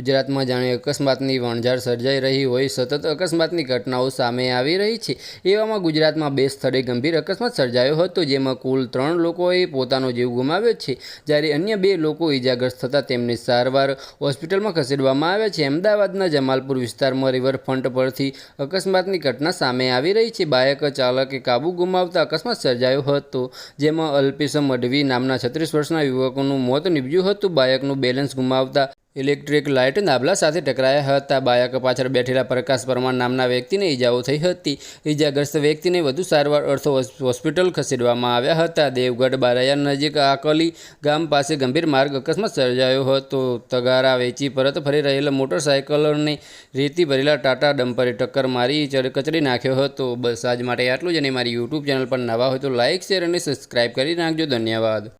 ગુજરાતમાં જાણે અકસ્માતની વણઝાર સર્જાઈ રહી હોય સતત અકસ્માતની ઘટનાઓ સામે આવી રહી છે। એવામાં ગુજરાતમાં 2 સ્થળે ગંભીર અકસ્માત સર્જાયો હતો, જેમાં કુલ 3 લોકોએ પોતાનો જીવ ગુમાવ્યો છે, જ્યારે અન્ય 2 લોકો ઇજાગ્રસ્ત થતાં તેમને સારવાર હોસ્પિટલમાં ખસેડવામાં આવ્યા છે। અમદાવાદના જમાલપુર વિસ્તારમાં રિવરફ્રન્ટ પરથી અકસ્માતની ઘટના સામે આવી રહી છે। બાઇક ચાલકે કાબુ ગુમાવતા અકસ્માત સર્જાયો હતો, જેમાં અલ્પેશ મઢવી નામના 36 વર્ષના યુવકનું મોત નીપજ્યું હતું। બાઇકનું બેલેન્સ ગુમાવતા ઇલેક્ટ્રિક લાઇટ થાંભલા સાથે ટકરાયા હતા। બાઇક પાછળ બેઠેલા પ્રકાશ પરમાર નામના વ્યક્તિને ઇજાઓ થઈ હતી। ઇજાગ્રસ્ત વ્યક્તિને વધુ સારવાર અર્થે હોસ્પિટલ ખસેડવામાં આવ્યા હતા। દેવગઢ બારૈયા નજીક આકલી ગામ પાસે ગંભીર માર્ગ અકસ્માત સર્જાયો હતો। તગારા વેચી પરત ફરી રહેલા મોટરસાયકલને રેતી ભરેલા ટાટા ડમ્પરે ટક્કર મારી કચડી નાખ્યો હતો। બસ આજ માટે આટલું જ, અને મારી યુટ્યુબ ચેનલ પર નવા હોય તો લાઇક, શેર અને સબસ્ક્રાઇબ કરી નાખજો। ધન્યવાદ।